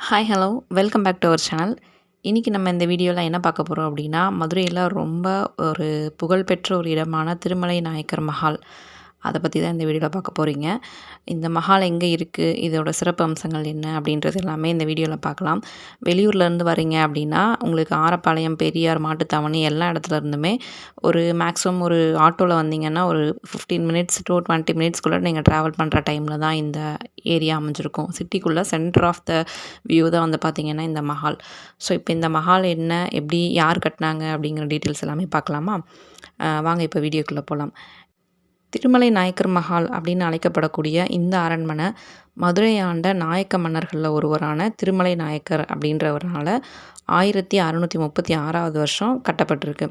Hi hello welcome back to our channel. இன்றைக்கி நம்ம இந்த வீடியோவில் என்ன பார்க்க போகிறோம் அப்படின்னா, மதுரையில் ரொம்ப ஒரு புகழ்பெற்ற ஒரு இடமான திருமலை நாயக்கர் மஹால். அதை பற்றி தான் இந்த வீடியோவில் பார்க்க போகிறீங்க. இந்த மஹால் எங்கே இருக்குது, இதோட சிறப்பு அம்சங்கள் என்ன அப்படின்றது எல்லாமே இந்த வீடியோவில் பார்க்கலாம். வெளியூர்லேருந்து வரீங்க அப்படின்னா உங்களுக்கு ஆரப்பாளையம், பெரியார், மாட்டுத்தாவணி எல்லா இடத்துல இருந்துமே ஒரு மேக்ஸிமம் ஒரு ஆட்டோவில் வந்தீங்கன்னா ஒரு 15 மினிட்ஸ் டு 20 மினிட்ஸ்குள்ளே நீங்கள் ட்ராவல் பண்ணுற டைமில் தான் இந்த ஏரியா அமைஞ்சிருக்கும். சிட்டிக்குள்ளே சென்டர் ஆஃப் த வியூ தான் வந்து பார்த்திங்கன்னா இந்த மஹால். ஸோ இப்போ இந்த மஹால் என்ன, எப்படி, யார் கட்டினாங்க அப்படிங்கிற டீட்டெயில்ஸ் எல்லாமே பார்க்கலாமா? வாங்க இப்போ வீடியோக்குள்ளே போகலாம். திருமலை நாயக்கர் மஹால் அப்படின்னு அழைக்கப்படக்கூடிய இந்த அரண்மனை மதுரை ஆண்ட நாயக்க மன்னர்களில் ஒருவரான திருமலை நாயக்கர் அப்படின்றவரால் 1636 வருஷம் கட்டப்பட்டிருக்கு.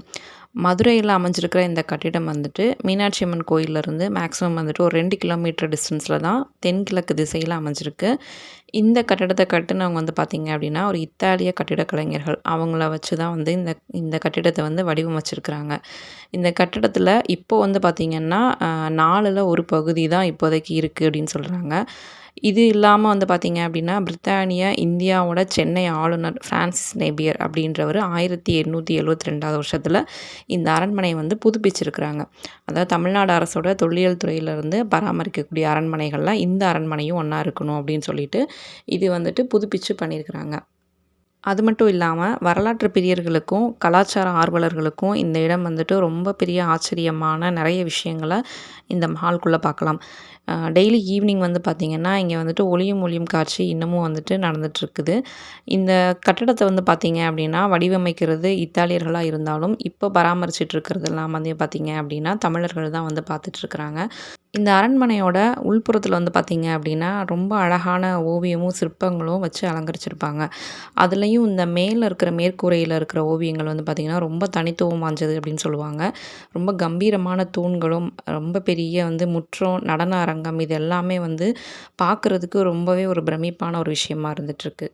மதுரையில் அமைஞ்சிருக்கிற இந்த கட்டிடம் வந்துட்டு மீனாட்சி அம்மன் கோயிலிருந்து மேக்ஸிமம் வந்துட்டு ஒரு 2 கிலோமீட்டர் டிஸ்டன்ஸில் தான் தென்கிழக்கு திசையில் அமைஞ்சிருக்கு. இந்த கட்டிடத்தை கட்டுனவங்க வந்து பார்த்திங்க அப்படின்னா ஒரு இத்தாலிய கட்டிடக் கலைஞர்கள். அவங்கள வச்சு தான் வந்து இந்த இந்த கட்டிடத்தை வந்து வடிவமைச்சிருக்கிறாங்க. இந்த கட்டிடத்தில் இப்போ வந்து பார்த்திங்கன்னா 4ல் ஒரு பகுதி தான் இப்போதைக்கு இருக்குது அப்படின்னு சொல்கிறாங்க. இது இல்லாமல் வந்து பார்த்திங்க அப்படின்னா பிரித்தானியா இந்தியாவோட சென்னை ஆளுநர் ஃப்ரான்சிஸ் நேபியர் அப்படின்றவர் 1872 வருஷத்தில் இந்த அரண்மனையை வந்து புதுப்பிச்சிருக்கிறாங்க. அதாவது தமிழ்நாடு அரசோட தொல்லியல் துறையிலேருந்து பராமரிக்கக்கூடிய அரண்மனைகளில் இந்த அரண்மனையும் ஒன்றா இருக்கணும் அப்படின்னு சொல்லிட்டு இது வந்துட்டு புதுப்பிச்சு பண்ணியிருக்கிறாங்க. அது மட்டும் இல்லாமல் வரலாற்று பிரியர்களுக்கும் கலாச்சார ஆர்வலர்களுக்கும் இந்த இடம் வந்துட்டு ரொம்ப பெரிய ஆச்சரியமான நிறைய விஷயங்களை இந்த மஹால்குள்ளே பார்க்கலாம். டெய்லி ஈவினிங் வந்து பார்த்திங்கன்னா இங்கே வந்துட்டு ஒளியும் ஒளியும் காட்சி இன்னமும் வந்துட்டு நடந்துகிட்ருக்குது. இந்த கட்டடத்தை வந்து பார்த்திங்க அப்படின்னா வடிவமைக்கிறது இத்தாலியர்களாக இருந்தாலும் இப்போ பராமரிச்சிட்ருக்கிறதெல்லாம் வந்து பார்த்திங்க அப்படின்னா தமிழர்கள் தான் வந்து பார்த்துட்ருக்குறாங்க. இந்த அரண்மனையோட உள்புறத்தில் வந்து பார்த்திங்க அப்படின்னா ரொம்ப அழகான ஓவியமும் சிற்பங்களும் வச்சு அலங்கரிச்சிருப்பாங்க. அதுலேயும் இந்த மேலே இருக்கிற மேற்கூரையில் இருக்கிற ஓவியங்கள் வந்து பார்த்திங்கன்னா ரொம்ப தனித்துவம் வாய்ந்தது அப்படின்னு சொல்லுவாங்க. ரொம்ப கம்பீரமான தூண்களும் ரொம்ப பெரிய வந்து முற்றம், நடன அரங்கம் இது எல்லாமே வந்து பார்க்குறதுக்கு ரொம்பவே ஒரு பிரமிப்பான ஒரு விஷயமா இருந்துகிட்ருக்கு.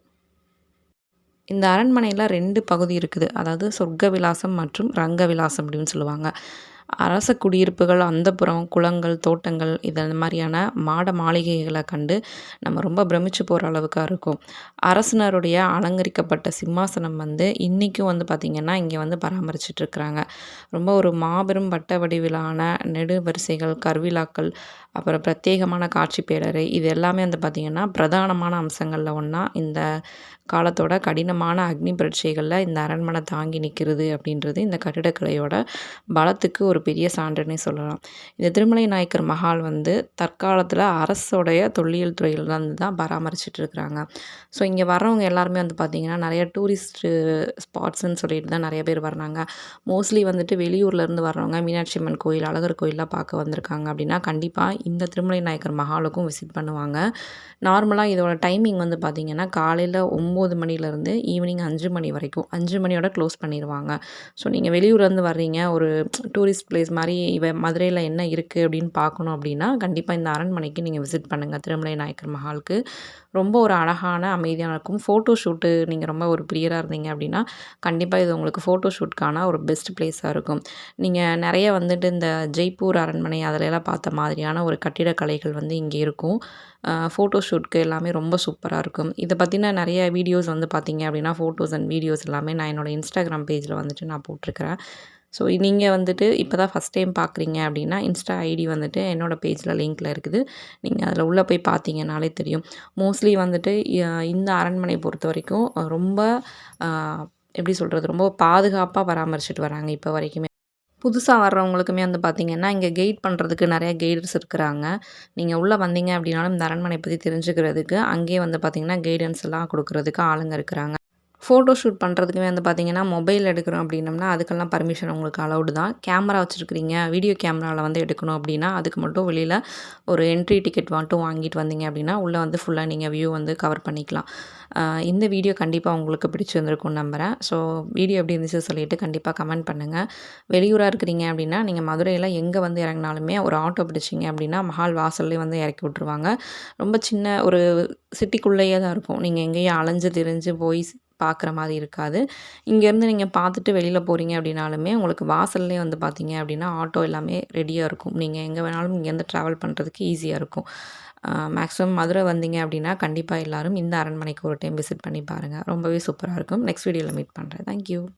இந்த அரண்மனையில் 2 பகுதி இருக்குது. அதாவது சொர்க்க விலாசம் மற்றும் ரங்க விலாசம் அப்படின்னு சொல்லுவாங்க. அரச குடியிருப்புகள், அந்தப்புறம், குளங்கள், தோட்டங்கள் இது மாதிரியான மாட மாளிகைகளை கண்டு நம்ம ரொம்ப பிரமிச்சு போகிற அளவுக்கா இருக்கும். அரசனருடைய அலங்கரிக்கப்பட்ட சிம்மாசனம் வந்து இன்றைக்கும் வந்து பார்த்திங்கன்னா இங்கே வந்து பராமரிச்சிட்ருக்குறாங்க. ரொம்ப ஒரு மாபெரும் வட்ட வடிவிலான நெடுவரிசைகள், கருவிழாக்கள், அப்புறம் பிரத்யேகமான காட்சி பேழறை இது எல்லாமே வந்து பார்த்திங்கன்னா பிரதானமான அம்சங்களில் ஒன்றா இந்த காலத்தோட கடினமான அக்னி பரீட்சைகளில் இந்த அரண்மனை தாங்கி நிற்கிறது அப்படின்றது இந்த கட்டிடக்கலையோட பலத்துக்கு ஒரு பெரிய சான்றுன்னே சொல்லலாம். இந்த திருமலை நாயக்கர் மஹால் வந்து தற்காலத்தில் அரசோடைய தொல்லியல் துறையில் தான் பராமரிச்சிட்ருக்குறாங்க. ஸோ இங்கே வர்றவங்க எல்லாருமே வந்து பார்த்திங்கன்னா நிறைய டூரிஸ்ட்டு ஸ்பாட்ஸுன்னு சொல்லிட்டு தான் நிறைய பேர் வர்றாங்க. மோஸ்ட்லி வந்துட்டு வெளியூர்லேருந்து வர்றவங்க மீனாட்சி அம்மன் கோயில், அழகர் கோயிலெலாம் பார்க்க வந்திருக்காங்க அப்படின்னா கண்டிப்பாக இந்த திருமலை நாயக்கர் மஹாலுக்கும் விசிட் பண்ணுவாங்க. நார்மலாக இதோட டைமிங் வந்து பார்த்திங்கன்னா காலையில் 9 மணிலேருந்து ஈவினிங் 5 மணி வரைக்கும் 5 மணியோட க்ளோஸ் பண்ணிடுவாங்க. ஸோ நீங்கள் வெளியூர்லேருந்து வர்றீங்க, ஒரு டூரிஸ்ட் பிளேஸ் மாதிரி மதுரையில் என்ன இருக்குது அப்படின்னு பார்க்கணும் அப்படின்னா கண்டிப்பாக இந்த அரண்மனைக்கு நீங்கள் விசிட் பண்ணுங்கள். திருமலை நாயக்கர் மஹாலுக்கு ரொம்ப ஒரு அழகான அமைதியான இருக்கும். ஃபோட்டோ ஷூட்டு நீங்கள் ரொம்ப ஒரு பிரியராக இருந்தீங்க அப்படின்னா கண்டிப்பாக இது உங்களுக்கு ஃபோட்டோ ஷூட்க்கான ஒரு பெஸ்ட் பிளேஸாக இருக்கும். நீங்கள் நிறைய வந்துட்டு இந்த ஜெய்ப்பூர் அரண்மனை அதிலெல்லாம் பார்த்த மாதிரியான ஒரு கட்டிடக்கலைகள் வந்து இங்கே இருக்கும். ஃபோட்டோ ஷூட்க்கு எல்லாமே ரொம்ப சூப்பராக இருக்கும். இதை பற்றின நிறைய வீடியோஸ் வந்து பார்த்திங்க அப்படின்னா ஃபோட்டோஸ் அண்ட் வீடியோஸ் எல்லாமே நான் என்னோடய இன்ஸ்டாகிராம் பேஜில் வந்துட்டு நான் போட்டிருக்கிறேன். ஸோ நீங்கள் வந்துட்டு இப்போ தான் ஃபஸ்ட் டைம் பார்க்குறீங்க அப்படின்னா இன்ஸ்டா ஐடி வந்துட்டு என்னோடய பேஜில் லிங்க்கில் இருக்குது. நீங்கள் அதில் உள்ளே போய் பார்த்தீங்கனாலே தெரியும். மோஸ்ட்லி வந்துட்டு இந்த அரண்மனை பொறுத்த வரைக்கும் ரொம்ப எப்படி சொல்கிறது, ரொம்ப பாதுகாப்பாக பராமரிச்சுட்டு வராங்க இப்போ வரைக்குமே. புதுசாக வர்றவங்களுக்குமே வந்து பார்த்திங்கன்னா இங்கே கைட் பண்ணுறதுக்கு நிறைய கைடர்ஸ் இருக்கிறாங்க. நீங்கள் உள்ளே வந்தீங்க அப்படின்னாலும் இந்த அரண்மனை பற்றி தெரிஞ்சுக்கிறதுக்கு அங்கேயே வந்து பார்த்திங்கன்னா கைடன்ஸ் எல்லாம் கொடுக்குறதுக்கு ஆளுங்க இருக்கிறாங்க. ஃபோட்டோ ஷூட் பண்ணுறதுக்குமே வந்து பார்த்திங்கன்னா மொபைல் எடுக்கிறோம் அப்படின்னம்னா அதுக்கெல்லாம் பர்மிஷன் உங்களுக்கு அலௌடு தான். கேமரா வச்சுருக்கிறீங்க, வீடியோ கேமராவில் வந்து எடுக்கணும் அப்படின்னா அதுக்கு மட்டும் வெளியில் ஒரு என்ட்ரி டிக்கெட் மட்டும் வாங்கிட்டு வந்தீங்க அப்படின்னா உள்ளே வந்து ஃபுல்லாக நீங்கள் வியூ வந்து கவர் பண்ணிக்கலாம். இந்த வீடியோ கண்டிப்பாக உங்களுக்கு பிடிச்சிருந்துருக்கும்னு நம்புகிறேன். ஸோ வீடியோ எப்படி இருந்துச்சு சொல்லிவிட்டு கண்டிப்பாக கமெண்ட் பண்ணுங்கள். வெளியூராக இருக்கிறீங்க அப்படின்னா நீங்கள் மதுரையில் எங்கே வந்து இறங்கினாலுமே ஒரு ஆட்டோ பிடிச்சிங்க அப்படின்னா மஹால் வாசல்லே வந்து இறக்கி விட்ருவாங்க. ரொம்ப சின்ன ஒரு சிட்டிக்குள்ளேயே தான் இருக்கும். நீங்கள் எங்கேயும் அலைஞ்சு திரிஞ்சு போய் பார்க்குற மாதிரி இருக்காது. இங்கேருந்து நீங்கள் பார்த்துட்டு வெளியில் போகிறீங்க அப்படின்னாலுமே உங்களுக்கு வாசல்லே வந்து பார்த்தீங்க அப்படின்னா ஆட்டோ எல்லாமே ரெடியாக இருக்கும். நீங்கள் எங்கே வேணாலும் இங்கேருந்து ட்ராவல் பண்ணுறதுக்கு ஈஸியாக இருக்கும். மேக்ஸிமம் மதுரை வந்தீங்க அப்படின்னா, கண்டிப்பா எல்லாரும் இந்த அரண்மனைக்கு ஒரு டைம் விசிட் பண்ணி பாருங்க. ரொம்பவே சூப்பரா இருக்கும். நெக்ஸ்ட் வீடியோல மீட் பண்றேன். Thank you.